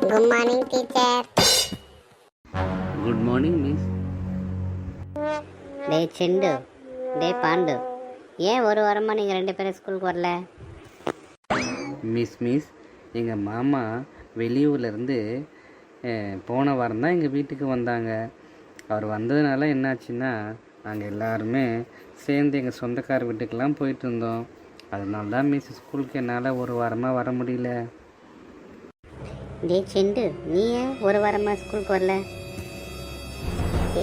Good morning teacher. Good morning miss. டே செண்டு, டே பாண்டு, ஏன் ஒரு வாரமாக நீங்கள் 2 பேரும் ஸ்கூலுக்கு வரல? மிஸ் எங்கள் மாமா வெளியூர்லேருந்து போன வாரம் தான் எங்கள் வீட்டுக்கு வந்தாங்க. அவர் வந்ததுனால என்னாச்சுன்னா நாங்கள் எல்லாருமே சேர்ந்து எங்கள் சொந்தக்கார வீட்டுக்கெல்லாம் போயிட்டு இருந்தோம். அதனால தான் மிஸ் ஸ்கூலுக்கு என்னால் ஒரு வாரமாக வர முடியல. டே செண்டு, நீ ஏன் ஒரு வாரமாக ஸ்கூலுக்கு வரல?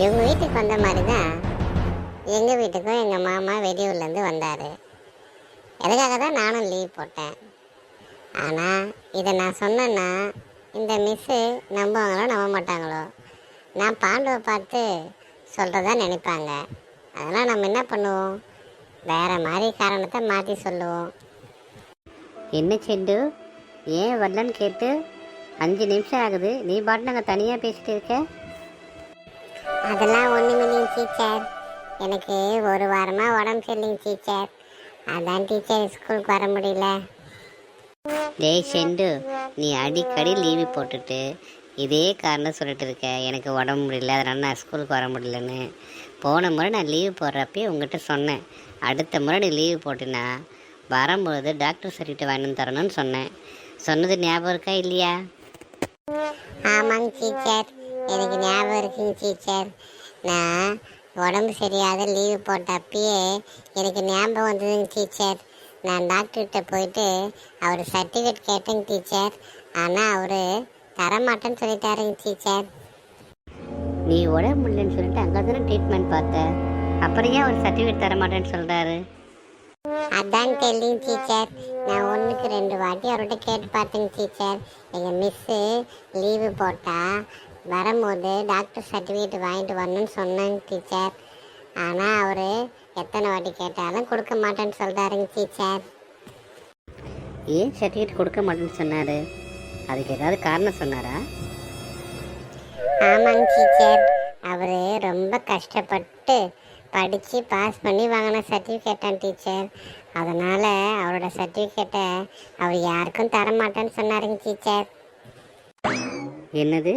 இவங்க வீட்டுக்கு வந்த மாதிரி தான் எங்கள் வீட்டுக்கும் எங்கள் மாமா வெளியூர்லேருந்து வந்தார். எதுக்காக தான் நானும் லீவ் போட்டேன். ஆனால் இதை நான் சொன்னேன்னா இந்த மிஸ்ஸு நம்புவாங்களோ நம்ப மாட்டாங்களோ, நான் பாண்டுவை பார்த்து சொல்கிறதா நினைப்பாங்க. அதெல்லாம் நம்ம என்ன பண்ணுவோம், வேறு மாதிரி காரணத்தை மாற்றி சொல்லுவோம். என்ன செண்டு, ஏன் வரலன்னு கேட்டு 5 நிமிஷம் ஆகுது, நீ பாட்டு நாங்கள் தனியாக பேசிட்டு இருக்க? அதெல்லாம் ஒன்றுமில்லைங்க டீச்சர், எனக்கு ஒரு வாரமாக உடம்பு சரியில்லைங்க டீச்சர். அதான் டீச்சர் ஸ்கூலுக்கு வர முடியல. டேய் செண்டு, நீ அடிக்கடி லீவு போட்டுட்டு இதே காரணம் சொல்லிட்டு இருக்க, எனக்கு உடம்பு முடியல அதனால நான் ஸ்கூலுக்கு வர முடியலன்னு. போன முறை நான் லீவு போடுறப்பே உங்கள்கிட்ட சொன்னேன், அடுத்த முறை நீ லீவு போட்டினா வரும்பொழுது டாக்டர் சர்டிஃபிகேட் வாங்கி தரணும்னு சொன்னேன். சொன்னது ஞாபகம் இருக்கா இல்லையா? ஆமாங்க டீச்சர், எனக்கு ஞாபகம் இருக்குங்க டீச்சர். நான் உடம்பு சரியாத லீவு போட்டப்பயே எனக்கு ஞாபகம் வந்ததுங்க டீச்சர். நான் டாக்டர்கிட்ட போயிட்டு அவர் சர்டிஃபிகேட் கேட்டேங்க டீச்சர். ஆனால் அவர் தரமாட்டேன்னு சொல்லிட்டாருங்க டீச்சர். நீ உடம்பு முடியலன்னு சொல்லிட்டு அங்கே தானே ட்ரீட்மெண்ட் பார்த்த, அப்புறம் ஏன் ஒரு சர்டிஃபிகேட் தரமாட்டேன்னு சொல்கிறாரு? அதான் தெரியலைங்க டீச்சர், நான் 1க்கு 2 வாட்டி அவர்கிட்ட கேட்டு பார்த்தேங்க டீச்சர். எங்கள் மிஸ்ஸு லீவு போட்டால் வரும்போது டாக்டர் சர்டிஃபிகேட் வாங்கிட்டு வரணும்னு சொன்னாங்க டீச்சர். ஆனால் அவர் எத்தனை வாட்டி கேட்டாலும் கொடுக்க மாட்டேன்னு சொல்கிறாருங்க டீச்சர். ஏன் சர்டிஃபிகேட் கொடுக்க மாட்டேன்னு சொன்னார்? அதுக்கு ஏதாவது காரணம் சொன்னாரா? ஆமாங்க டீச்சர், அவர் ரொம்ப கஷ்டப்பட்டு படித்து பாஸ் பண்ணி வாங்கின சர்டிஃபிகேட்டான் டீச்சர். அதனால் அவரோட சர்டிஃபிகேட்டை அவர் யாருக்கும் தரமாட்டேன்னு சொன்னாருங்க டீச்சர். என்னது,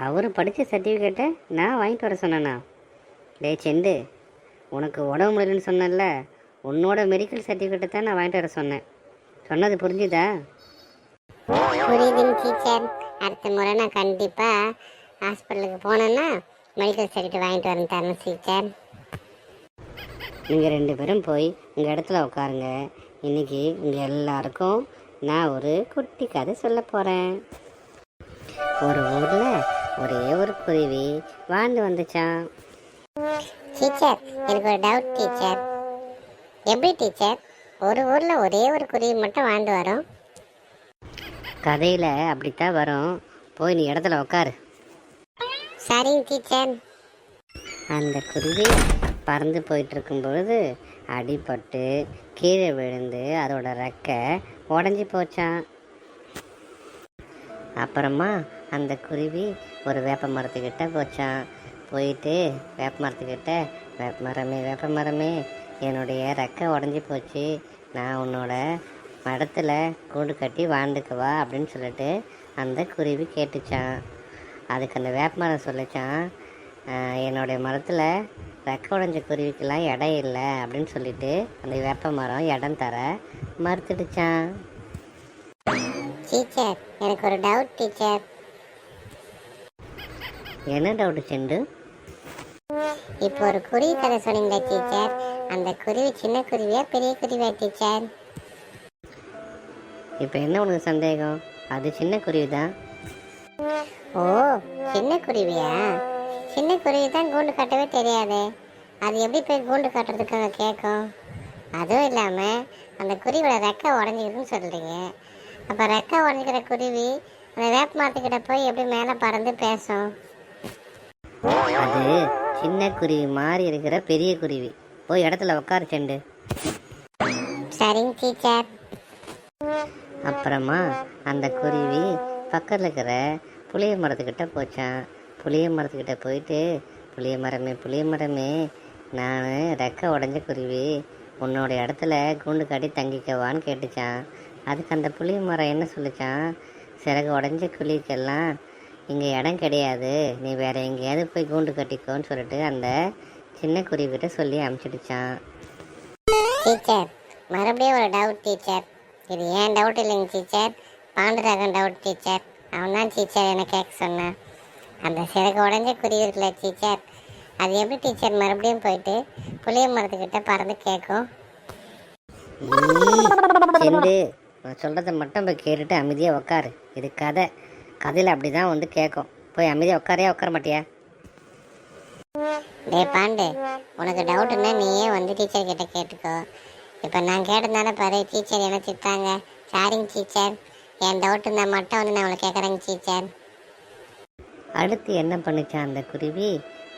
அவர் படித்த சர்டிஃபிகேட்டை நான் வாங்கிட்டு வர சொன்னேனா? டே செண்டு, உனக்கு உடம்பு முடியலன்னு சொன்னேன்ல, உன்னோட மெடிக்கல் சர்டிஃபிகேட்டை தான் நான் வாங்கிட்டு வர சொன்னேன். சொன்னது புரிஞ்சுதா? புரியுதுங்க டீச்சர், அடுத்த முறை நான் கண்டிப்பாக ஹாஸ்பிட்டலுக்கு போனேன்னா மெடிக்கல் சர்டிஃபிகேட் வாங்கிட்டு வரேன் தரேன் டீச்சர். நீங்கள் 2 பேரும் போய் உங்கள் இடத்துல உட்காருங்க. இன்றைக்கி உங்கள் எல்லாருக்கும் நான் ஒரு குட்டி கதை சொல்ல போகிறேன். ஒரு ஊரில் ஒரே ஒரு குருவி வாழ்ந்து வந்துச்சான். டீச்சர், எனக்கு ஒரு டவுட் டீச்சர். எப்படி டீச்சர் ஒரு ஊரில் ஒரே ஒரு குருவி மட்டும் வாழ்ந்து வரும்? கதையில் அப்படித்தான் வரும். போய் நீ இடத்துல உட்காரு. சரிங்க டீச்சர். அந்த குருவி பறந்து போயிட்டு இருக்கும் பொழுது அடிபட்டு கீழே விழுந்து அதோட ரெக்கை உடஞ்சி போச்சான். அப்புறமா அந்த குருவி ஒரு வேப்ப மரத்துக்கிட்ட போச்சான். போயிட்டு வேப்ப மரத்துக்கிட்ட, வேப்ப மரமே என்னுடைய ரெக்கை உடஞ்சி போச்சு, நான் உன்னோட மரத்தில் கூடு கட்டி வாழ்ந்துக்குவா அப்படின்னு சொல்லிட்டு அந்த குருவி கேட்டுச்சான். அதுக்கு அந்த வேப்ப மரம் சொல்லிச்சான், என்னுடைய மரத்தில் ரெக்கை உடஞ்ச குருவிக்கெல்லாம் இடம் இல்லை அப்படின்னு சொல்லிட்டு அந்த வேப்ப மரம் இடம் தர மறுத்துடுச்சான். டீச்சர், எனக்கு ஒரு டவுட் டீச்சர். என்ன டவுட்டு செண்டு? இப்போ ஒரு குருவி கதை சொன்னீங்களா டீச்சர், அந்த குருவி சின்ன குருவியா பெரிய குருவியா டீச்சர்? இப்போ என்ன உனக்கு சந்தேகம்? அது சின்ன குருவி தான். ஓ, சின்ன குருவியா? சின்ன குருவி தான் கூண்டு கட்டவே தெரியாது, அது எப்படி போய் கூண்டு கட்டுறதுக்காக கேட்கும்? அதுவும் இல்லாமல் அந்த குருவியோட ரெக்கை உடஞ்சிக்கிதுன்னு சொல்கிறீங்க, அப்போ ரெக்கை உடஞ்சிக்கிற குருவி அந்த வேப்ப மரத்துக்கிட்ட போய் எப்படி மேலே பறந்து பேசும்? அது சின்ன குருவி மாதிரி இருக்கிற பெரிய குருவி. போய் இடத்துல உட்காரு செண்டு. சரிங்க டீச்சர். அப்புறமா அந்த குருவி பக்கத்தில் இருக்கிற புளிய மரத்துக்கிட்ட போச்சான். புளிய மரத்துக்கிட்ட போயிட்டு, புளிய மரமே நான் ரெக்கை உடஞ்ச குருவி, உன்னோட இடத்துல கூண்டு கட்டி தங்கிக்கவான்னு கேட்டுச்சான். அதுக்கு அந்த புளிய மரம் என்ன சொல்லிச்சான், சிறகு உடஞ்ச குழிக்கெல்லாம் இங்கே இடம் கிடையாது, நீ வேற எங்கேயாவது போய் கூண்டு கட்டிக்கோன்னு சொல்லிட்டு அந்த சின்ன குருவிகிட்ட சொல்லி அனுப்பிச்சிடுச்சான். டீச்சர், மறுபடியும் ஒரு டவுட் டீச்சர். இது ஏன் டவுட் இல்லைங்க டீச்சர், பாண்டுரகன் டவுட் டீச்சர். அவன் தான் டீச்சர் என்னை கேட்க சொன்னான். அந்த சிறகு உடஞ்ச குருவி இருக்குல்ல டீச்சர், அது எப்படி டீச்சர் மறுபடியும் போயிட்டு புளிய மரத்துக்கிட்ட பறந்து கேட்கும்? செண்டு, நான் சொல்கிறத மட்டும் போய் கேட்டுட்டு அமைதியாக உட்காரு. இது கதை, கதையில் அப்படி தான் வந்து கேட்கும். போய் அமைதியாக உட்கார மாட்டியா? டே பாண்டு, உனக்கு டவுட்டுன்னா நீயே வந்து டீச்சர் கிட்ட கேட்டுக்கோ. இப்போ நான் கேட்டதுனால பாரு டீச்சர் என்ன திட்டாங்க. சாரிங்க டீச்சர், என் டவுட் இருந்தால் மட்டும் வந்து நான் உங்களை கேட்குறேங்க டீச்சர். அடுத்து என்ன பண்ணிச்சான் அந்த குருவி,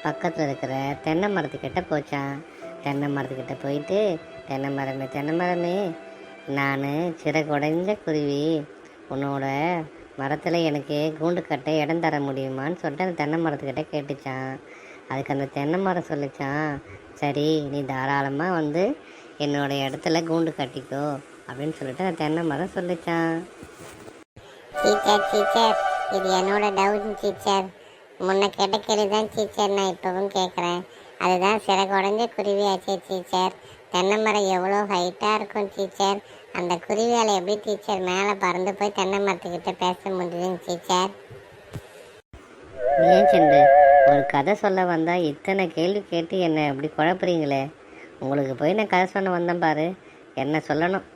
பக்கத்தில் இருக்கிற தென்னை மரத்துக்கிட்ட போச்சான். தென்னை மரத்துக்கிட்ட போயிட்டு, தென்னை மரமே, நான் சிறகு உடைஞ்ச குருவி, உன்னோட மரத்தில் எனக்கு கூண்டு கட்ட இடம் தர முடியுமான்னு சொல்லிட்டு அந்த தென்னை மரத்துக்கிட்ட கேட்டுச்சான். அதுக்கு அந்த தென்னை மரம் சொல்லிச்சான், சரி நீ தாராளமாக வந்து என்னோட இடத்துல கூண்டு கட்டிக்கோ அப்படின்னு சொல்லிட்டு அந்த தென்னை மரம் சொல்லிச்சான். டீச்சர், இது என்னோட டவுட் டீச்சர். முன்ன கேட்ட கேள்வி தான் டீச்சர் நான் இப்போவும் கேட்குறேன். அதுதான் சிறகு உடஞ்ச குருவி ஆச்சு டீச்சர். தென்னை மரம் எவ்வளோ ஹைட்டாக இருக்கும் டீச்சர், அந்த குருவியால் எப்படி டீச்சர் மேலே பறந்து போய் தென்னை மரத்துக்கிட்ட பேச முடியுதுங்க டீச்சர்? ஏன் செண்டு, ஒரு கதை சொல்ல வந்தால் இத்தனை கேள்வி கேட்டு என்னை அப்படி குழப்புறீங்களே? உங்களுக்கு போய் நான் கதை சொல்ல வந்தேன் பாரு, என்ன சொல்லணும்.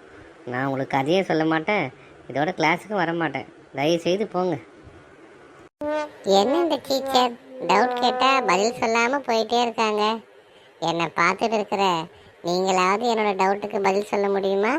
நான் உங்களுக்கு கதையே சொல்ல மாட்டேன், இதோட கிளாஸுக்கும் வர மாட்டேன். தயவு செய்து போங்க. என்ன இந்த டீச்சர் டவுட் கேட்டால் பதில் சொல்லாமல் போயிட்டே இருக்காங்க. என்னை பார்த்துட்டு இருக்கிற நீங்களாவது என்னோட டவுட்டுக்கு பதில் சொல்ல முடியுமா?